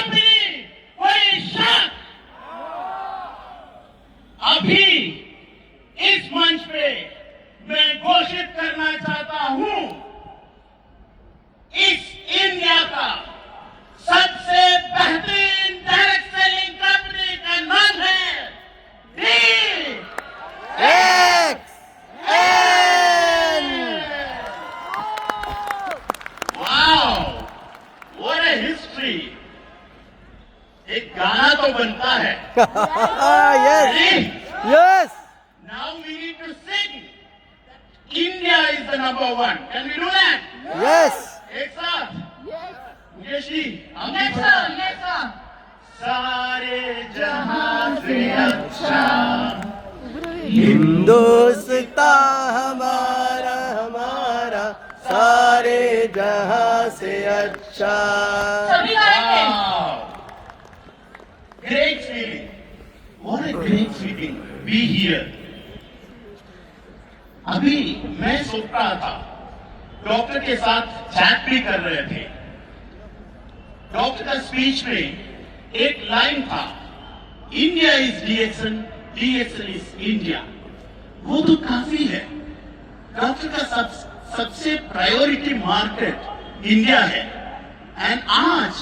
Company, कोई शक। अभी इस मंच पे मैं घोषित करना चाहता हूं, इस इंडिया का सबसे बेहतरीन डायरेक्ट सेलिंग कंपनी का नाम है वाओ, व्हाट अ हिस्ट्री। एक गाना तो बनता है। Yes. Now we need to sing. India is the number one. Can we do that? Yes. एक साथ। मुकेश जी, हम भी Yes, थोड़ा- sir. Yes, sir. सारे जहां से अच्छा हिंदुस्ता हमारा हमारा सारे जहां से अच्छा। सभी गाएंगे। Great feeling. What a great feeling. Be here. अभी मैं सोच रहा था, डॉक्टर के साथ चैट भी कर रहे थे। डॉक्टर का स्पीच में एक लाइन था, India is DXL, DXL is India. वो तो काफी है। डॉक्टर का सबसे प्रायोरिटी मार्केट इंडिया है। एंड आज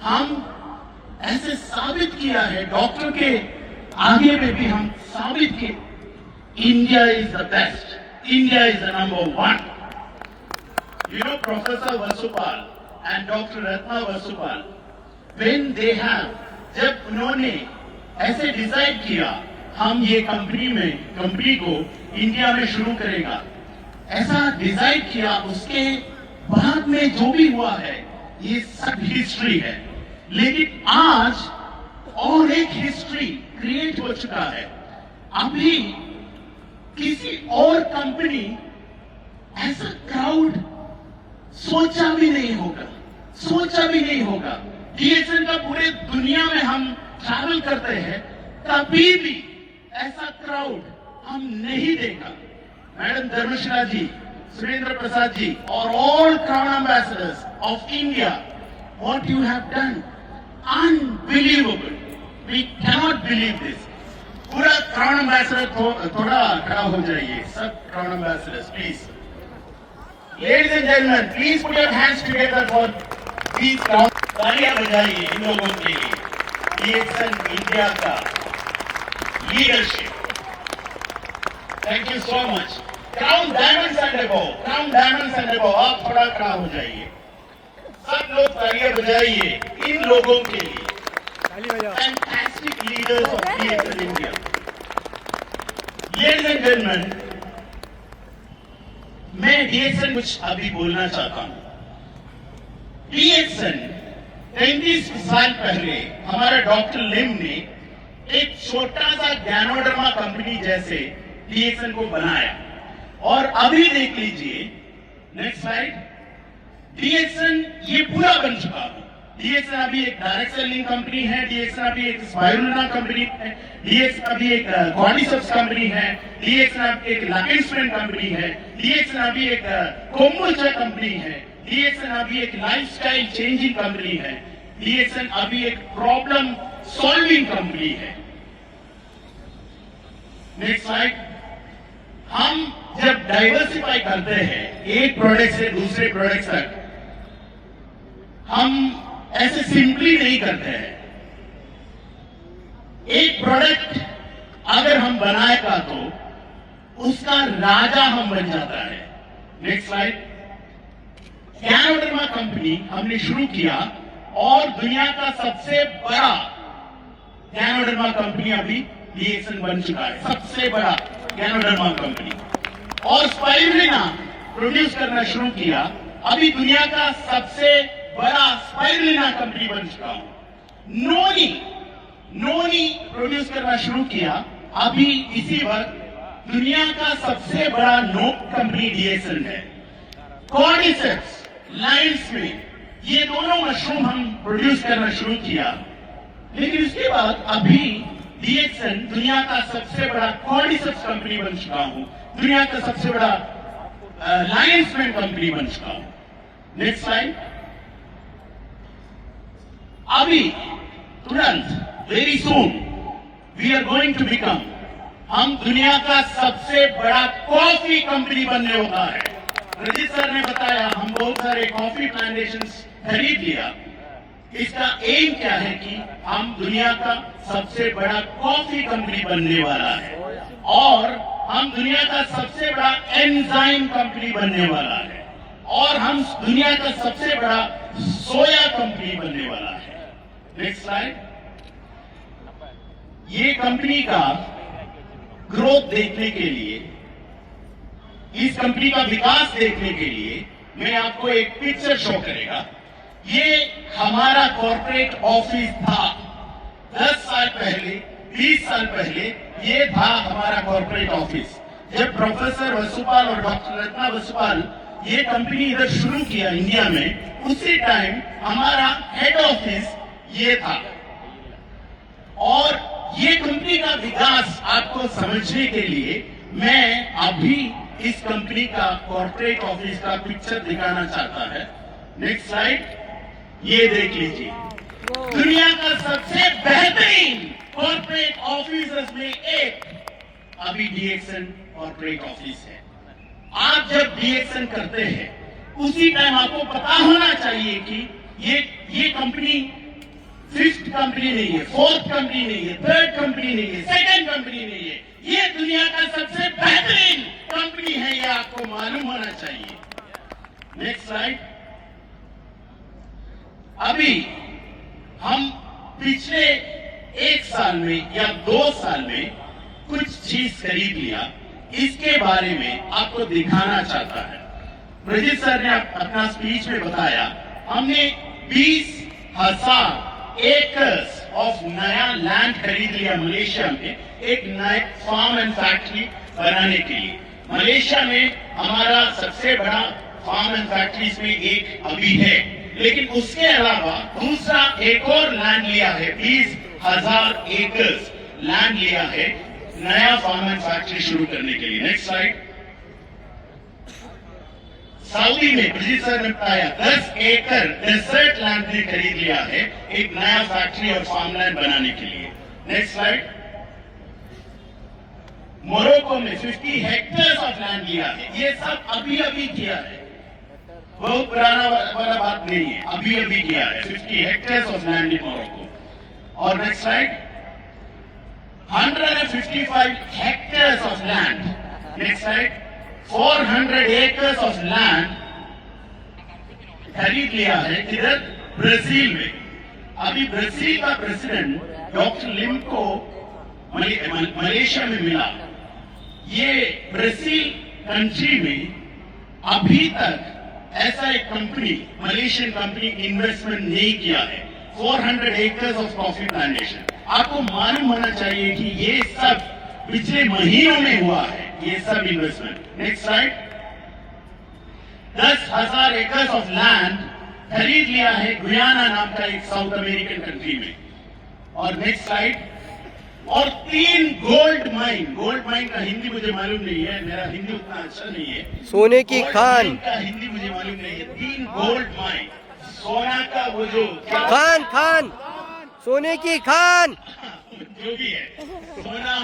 हम ऐसे साबित किया है, डॉक्टर के आगे में भी हम साबित किए, India is the best, India is the number one. You know, Professor Vasupal and Dr. Ratna Vasupal, when they have, जब उन्होंने ऐसे डिसाइड किया, हम ये कंपनी को इंडिया में शुरू करेगा, ऐसा डिसाइड किया, उसके बाद में जो भी हुआ है, ये सब हिस्ट्री है। लेकिन आज और एक हिस्ट्री क्रिएट हो चुका है। अभी किसी और कंपनी ऐसा क्राउड सोचा भी नहीं होगा। डीएक्सएल का पूरे दुनिया में हम ट्रैवल करते हैं, कभी भी ऐसा क्राउड हम नहीं देखा। मैडम धर्मशिला जी, सुरेंद्र प्रसाद जी और all crown ambassadors of India, what you have done, unbelievable. We cannot believe this. पूरा क्राउन एम्बेसडर थोड़ा खड़ा हो जाइए, सब crown ambassadors please. Ladies and gentlemen, please put your hands together for these crowd. तालियां बजाइए इन लोगों के लिए। डीएक्सएल इंडिया का leadership. Thank you so much. Crown diamonds and above, आप थोड़ा खड़ा हो जाइए। सब लोग तालियां बजाइए इन लोगों के लिए। Fantastic leaders of DXL India. Ladies and gentlemen, मैं डीएक्सएल कुछ अभी बोलना चाहता हूं। डीएक्सएल 35 साल पहले हमारा डॉक्टर लिम ने एक छोटा सा गैनोडर्मा कंपनी जैसे डीएक्सएल को बनाया, और अभी देख लीजिए, नेक्स्ट स्लाइड, डीएक्सएल ये पूरा बन चुका है। डीएक्सएल अभी एक डायरेक्ट सेलिंग कंपनी है, डीएक्सएल अभी एक स्पाइरुलिना कंपनी है, डीएक्सएल अभी एक कॉर्डिसेप्स कंपनी है, डीएक्सएल अभी एक लैपिस्मेंट कंपनी है, डीएक्सएल अभी एक कोम्बुचा कंपनी है, डीएक्सएल अभी एक लाइफस्टाइल चेंजिंग कंपनी है, डीएक्सएल अभी एक प्रॉब्लम सॉल्विंग कंपनी है। Next slide. हम जब डाइवर्सिफाई करते हैं एक प्रोडक्ट से दूसरे प्रोडक्ट तक, हम ऐसे सिंपली नहीं करते हैं। एक प्रोडक्ट अगर हम बनाएगा तो उसका राजा हम बन जाता है। Next slide. गैनोडर्मा कंपनी हमने शुरू किया और दुनिया का सबसे बड़ा गैनोडर्मा कंपनी अभी डीएक्सएल बन चुका है, सबसे बड़ा गैनोडर्मा कंपनी। और स्पाइरुलिना प्रोड्यूस करना शुरू किया, अभी दुनिया का सबसे बड़ा स्पाइरुलिना कंपनी बन चुका हूं। नोनी प्रोड्यूस करना शुरू किया, अभी इसी वक्त दुनिया का सबसे बड़ा नोक कंपनी डीएक्सएल है। कॉर्डिसेप्स, लाइन्स में ये दोनों मशरूम हम प्रोड्यूस करना शुरू किया, लेकिन उसके बाद अभी डीएक्सएल दुनिया का सबसे बड़ा कॉर्डिसेप्स कंपनी बन चुका हूं, दुनिया का सबसे बड़ा लाइन्समैन कंपनी बन चुका हूं। Next slide. अभी तुरंत very soon we are going to become, हम दुनिया का सबसे बड़ा कॉफी कंपनी बनने वाला है। रजित सर ने बताया हम बहुत सारे कॉफी प्लांटेशंस खरीद लिया। इसका एम क्या है कि हम दुनिया का सबसे बड़ा कॉफी कंपनी बनने वाला है और हम दुनिया का सबसे बड़ा एंजाइम कंपनी बनने वाला है और हम दुनिया का सबसे बड़ा सोया कंपनी बनने वाला है। Next slide. ये कंपनी का ग्रोथ देखने के लिए, इस कंपनी का विकास देखने के लिए मैं आपको एक पिक्चर शो करेगा। ये हमारा कॉर्पोरेट ऑफिस था 10 साल पहले, 20 साल पहले ये था हमारा कॉर्पोरेट ऑफिस। जब प्रोफेसर वसुपाल और डॉक्टर रत्ना वसुपाल ये कंपनी इधर शुरू किया इंडिया में, उसी टाइम हमारा हेड ऑफिस ये था। और ये कंपनी का विकास आपको समझने के लिए मैं अभी इस कंपनी का कॉर्पोरेट ऑफिस का पिक्चर दिखाना चाहता है। Next slide. ये देख लीजिए, दुनिया का सबसे बेहतरीन कॉर्पोरेट ऑफिस में एक अभी डीएक्सन कॉर्पोरेट ऑफिस है। आप जब डीएक्सन करते हैं उसी टाइम आपको पता होना चाहिए कि ये कंपनी फिफ्थ कंपनी नहीं है, फोर्थ कंपनी नहीं है, थर्ड कंपनी नहीं है, सेकंड कंपनी नहीं है, ये दुनिया का सबसे बेहतरीन कंपनी है, ये आपको मालूम होना चाहिए। Next slide. अभी हम पिछले 1 साल में या 2 साल में कुछ चीज खरीद लिया, इसके बारे में आपको दिखाना चाहता है। रजित सर ने अपना स्पीच में बताया हमने 20,000 एकर्स ऑफ नया लैंड खरीद लिया मलेशिया में, एक नया फार्म एंड फैक्ट्री बनाने के लिए। मलेशिया में हमारा सबसे बड़ा फार्म एंड फैक्ट्रीज में एक अभी है, लेकिन उसके अलावा दूसरा एक और लैंड लिया है, 20,000 एकर्स लैंड लिया है नया फार्म एंड फैक्ट्री शुरू करने के लिए। Next slide. सऊदी में ब्रिजेश सर ने बताया 10 एकड़ डेजर्ट लैंड भी खरीद लिया है एक नया फैक्ट्री और फार्म लैंड बनाने के लिए। Next slide. मोरक्को में 50 हेक्टेयर्स ऑफ लैंड लिया है, ये सब अभी अभी किया है, बहुत पुराना वाला बात नहीं है, अभी अभी किया है 50 hectares of land in Morocco. और next slide. 155 hectares of land. Next slide. 400 acres of land खरीद लिया है किधर, ब्राजील में। अभी ब्राजील का प्रेसिडेंट डॉक्टर लिम को मलेशिया में मिला। ये ब्राजील कंट्री में अभी तक ऐसा एक कंपनी, मलेशियन कंपनी इन्वेस्टमेंट नहीं किया है। 400 एकर्स ऑफ कॉफी प्लांटेशन। आपको मालूम होना चाहिए कि ये सब पिछले महीनों में हुआ है, ये सब investment. Next slide. 10,000 acres of land खरीद लिया है गुयाना नाम का एक साउथ अमेरिकन कंट्री में। और नेक्स्ट स्लाइड। और 3 गोल्ड माइन का हिंदी मुझे मालूम नहीं है, मेरा हिंदी उतना अच्छा नहीं है। सोने की खान का हिंदी मुझे मालूम नहीं है। 3 गोल्ड माइन, सोना का वो जो खान सोने की खान जो भी है, सोना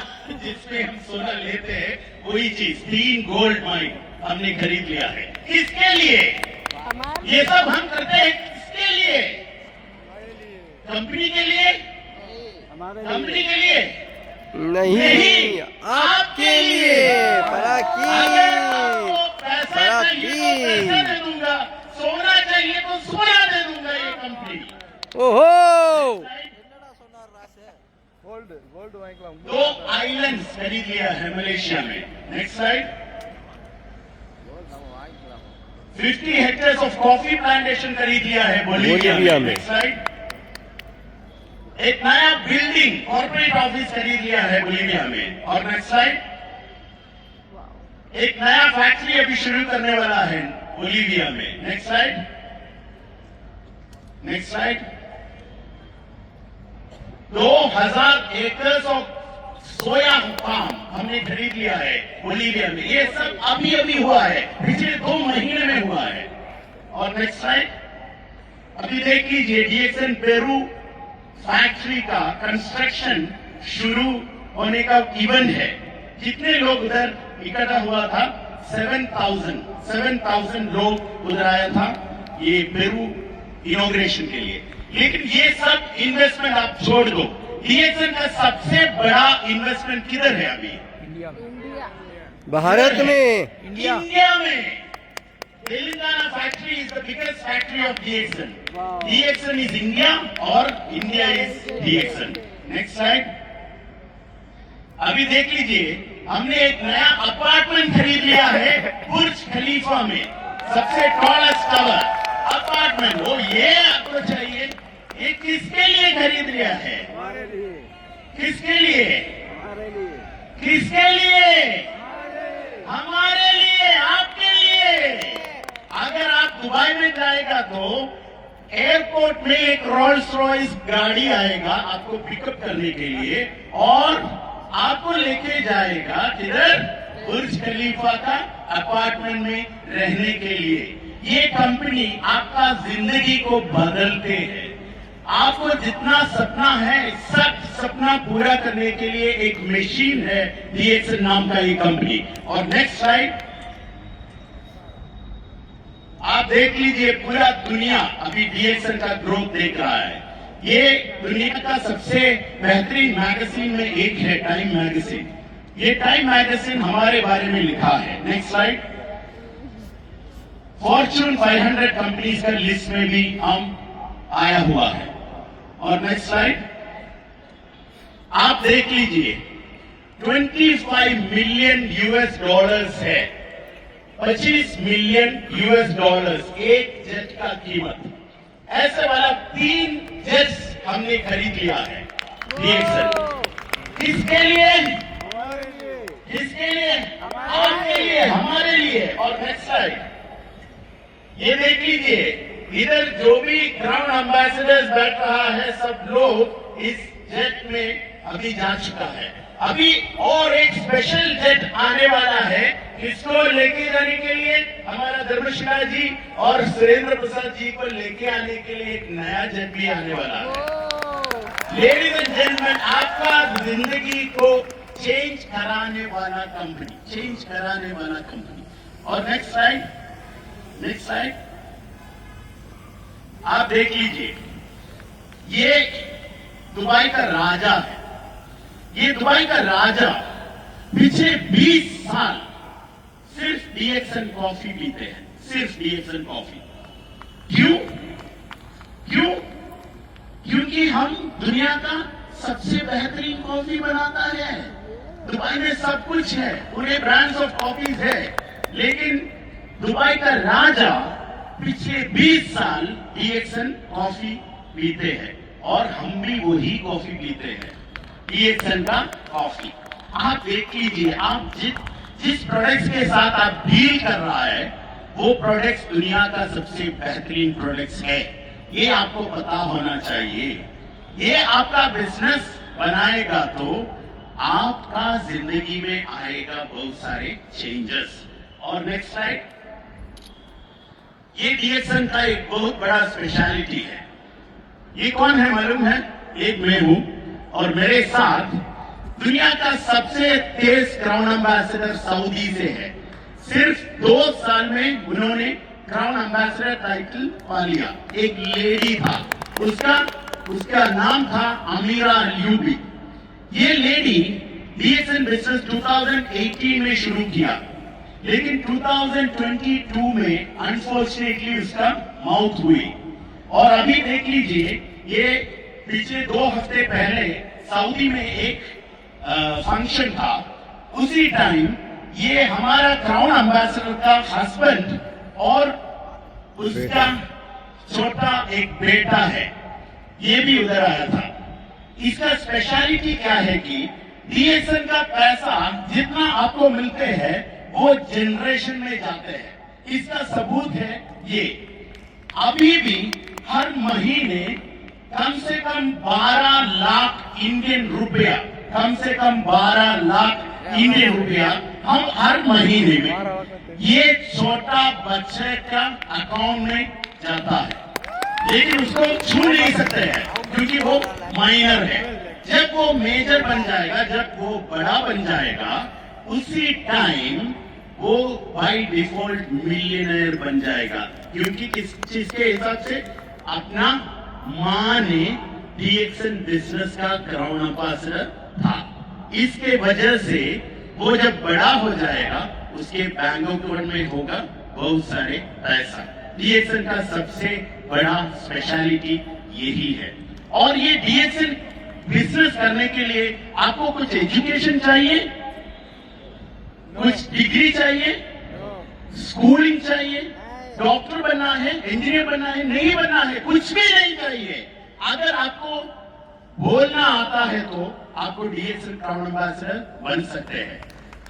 जिसमें हम सोना लेते हैं वही चीज, 3 गोल्ड माइन हमने खरीद लिया है। किसके लिए ये सब हम करते हैं? किसके लिए? कंपनी के लिए? कंपनी के लिए नहीं, आपके लिए। पैसा दे दूंगा, सोना चाहिए तो सोना दे दूंगा ये कंपनी। ओहो, गोल्ड 2 आइलैंड्स खरीद लिया है मलेशिया में। Next slide. 50 hectares of coffee plantation खरीद लिया है बोलिविया में। Next slide. एक नया बिल्डिंग कॉर्पोरेट ऑफिस खरीद लिया है बोलिविया में। और नेक्स्ट स्लाइड। एक नया फैक्ट्री अभी शुरू करने वाला है बोलिविया में। Next slide. Next slide. 2,000 acres of soya palm हमने खरीद लिया है बोलिविया में। ये सब अभी अभी हुआ है, पिछले 2 महीने में हुआ है। और नेक्स्ट स्लाइड। अभी देख लीजिए डीएक्सन पेरू फैक्ट्री का कंस्ट्रक्शन शुरू होने का इवेंट है। कितने लोग उधर इकट्ठा हुआ था? 7,000 लोग उधर आया था ये पेरू इनॉग्रेशन के लिए। लेकिन ये सब इन्वेस्टमेंट आप छोड़ दो, डीएक्सन का सबसे बड़ा इन्वेस्टमेंट किधर है अभी? भारत में, इंडिया में। Telangana factory is the biggest factory of DXN. DXN is India और India is DXN. Next slide. अभी देख लीजिए, हमने एक नया अपार्टमेंट खरीद लिया है बुर्ज खलीफा में, सबसे टॉलेस्ट टावर अपार्टमेंट। वो ये आपको चाहिए? ये किसके लिए खरीद लिया है? किसके लिए? किसके लिए? हमारे लिए, आपके लिए। अगर आप दुबई में जाएगा तो एयरपोर्ट में एक रोल्स रॉयस गाड़ी आएगा आपको पिकअप करने के लिए और आपको लेके जाएगा किधर? बुर्ज खलीफा का अपार्टमेंट में रहने के लिए। ये कंपनी आपका जिंदगी को बदलते हैं। आपको जितना सपना है सब सपना पूरा करने के लिए एक मशीन है डीएक्सन नाम का ये कंपनी। और नेक्स्ट स्लाइड। आप देख लीजिए, पूरा दुनिया अभी डीएक्सन का ग्रोथ देख रहा है। ये दुनिया का सबसे बेहतरीन मैगजीन में एक है टाइम मैगजीन। ये टाइम मैगजीन हमारे बारे में लिखा है। Next slide. फॉर्च्यून 500 कंपनीज का लिस्ट में भी हम आया हुआ है। और नेक्स्ट स्लाइड। आप देख लीजिए, 25 मिलियन यूएस डॉलर्स है, 25 मिलियन यूएस डॉलर्स एक जेट का कीमत। ऐसे वाला 3 जेट्स हमने खरीद लिया है डीएक्सन। किसके लिए? किसके लिए? आपके लिए, हमारे लिए। और नेक्स्ट स्लाइड। ये देख लीजिए, इधर जो भी ग्राउंड एम्बेसडर्स बैठ रहा है सब लोग इस जेट में अभी जा चुका है। अभी और एक स्पेशल जेट आने वाला है, इसको लेके जाने के लिए हमारा धर्मशिला जी और सुरेंद्र प्रसाद जी को लेके आने के लिए एक नया जेट भी आने वाला है। लेडीज एंड जेंटलमैन, आपका जिंदगी को चेंज कराने वाला कंपनी, चेंज कराने वाला कंपनी। और नेक्स्ट स्लाइड। Next slide. आप देख लीजिए, ये दुबई का राजा है। ये दुबई का राजा पिछले 20 साल सिर्फ डीएक्सन कॉफी पीते हैं, सिर्फ डीएक्सन कॉफी। क्यों? क्यों? क्योंकि हम दुनिया का सबसे बेहतरीन कॉफी बनाता है। दुबई में सब कुछ है, पूरे ब्रांड्स ऑफ कॉफीज है, लेकिन दुबई का राजा पिछले 20 साल डीएक्सन कॉफी पीते हैं और हम भी वही कॉफी पीते हैं, डीएक्सन का कॉफी। आप देख लीजिए, आप जिस प्रोडक्ट्स के साथ आप डील कर रहा है वो प्रोडक्ट्स दुनिया का सबसे बेहतरीन प्रोडक्ट्स है। ये आपको पता होना चाहिए। ये आपका बिजनेस बनाएगा तो आपका जिंदगी में आएगा बहुत सारे चेंजेस। और नेक्स्ट स्लाइड। ये डीएक्सन का एक बहुत बड़ा स्पेशलिटी है। ये कौन है मालूम है? एक मैं हूं और मेरे साथ दुनिया का सबसे तेज क्राउन एम्बेसडर सऊदी से है। सिर्फ 2 साल में उन्होंने क्राउन एम्बेसडर टाइटल पा लिया। एक लेडी था, उसका नाम था अमीरा अल्यूबी। ये लेडी डीएक्सन बिजनेस 2018 में शुरू किया, लेकिन 2022 में अनफॉर्चुनेटली उसका मौत हुई। और अभी देख लीजिए, ये पिछले 2 हफ्ते पहले सऊदी में एक फंक्शन था। उसी टाइम ये हमारा क्राउन एम्बेसडर का हस्बैंड और उसका छोटा एक बेटा है, ये भी उधर आया था। इसका स्पेशलिटी क्या है कि डीएक्सन का पैसा जितना आपको मिलते हैं वो जनरेशन में जाते हैं। इसका सबूत है ये। अभी भी हर महीने कम से कम 12 लाख इंडियन रुपया, कम से कम 12 लाख इंडियन रुपया हम हर महीने में ये छोटा बच्चे का अकाउंट में जाता है। लेकिन उसको छू नहीं सकते हैं क्योंकि वो माइनर है। जब वो मेजर बन जाएगा, जब वो बड़ा बन जाएगा, उसी टाइम वो बाय डिफॉल्ट मिलियनर बन जाएगा। क्योंकि किस चीज के हिसाब से? अपना माँ ने डीएक्सन बिजनेस का क्राउन एम्बेसडर था, इसके वजह से वो जब बड़ा हो जाएगा उसके बैंक अकाउंट में होगा बहुत सारे पैसा। डीएक्सन का सबसे बड़ा स्पेशलिटी यही है। और ये डीएक्सन बिजनेस करने के लिए आपको कुछ एजुकेशन चाहिए, कुछ डिग्री चाहिए, स्कूलिंग चाहिए, डॉक्टर बनना है, इंजीनियर बनना है, नहीं बनना है, कुछ भी नहीं चाहिए। अगर आपको बोलना आता है तो आपको डीएक्सन क्राउन एम्बेसडर बन सकते हैं।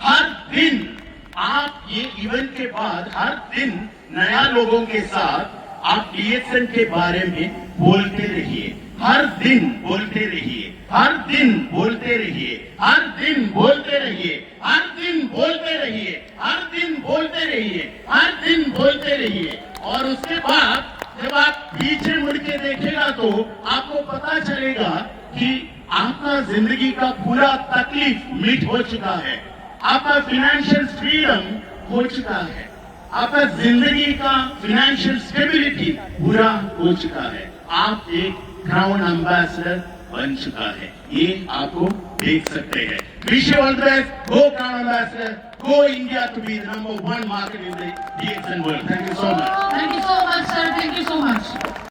हर दिन आप ये इवेंट के बाद हर दिन नया लोगों के साथ आप डीएक्सन के बारे में बोलते रहिए, हर दिन बोलते रहिए, हर दिन बोलते रहिए, हर दिन बोलते रहिए, हर दिन बोलते रहिए, हर दिन बोलते रहिए, हर दिन बोलते रहिए। और उसके बाद जब आप पीछे मुड़ के देखेगा तो आपको पता चलेगा कि आपका जिंदगी का पूरा तकलीफ मिट हो चुका है, आपका फाइनेंशियल फ्रीडम हो चुका है, आपका जिंदगी का फाइनेंशियल स्टेबिलिटी पूरा हो चुका है, आप एक क्राउन एम्बेसडर बन चुका है। ये आपको देख सकते हैं। Wish you all the best, go crown ambassador, go India to be the number 1 market in the DXN world. Thank you so much. Thank you so much, sir. Thank you so much.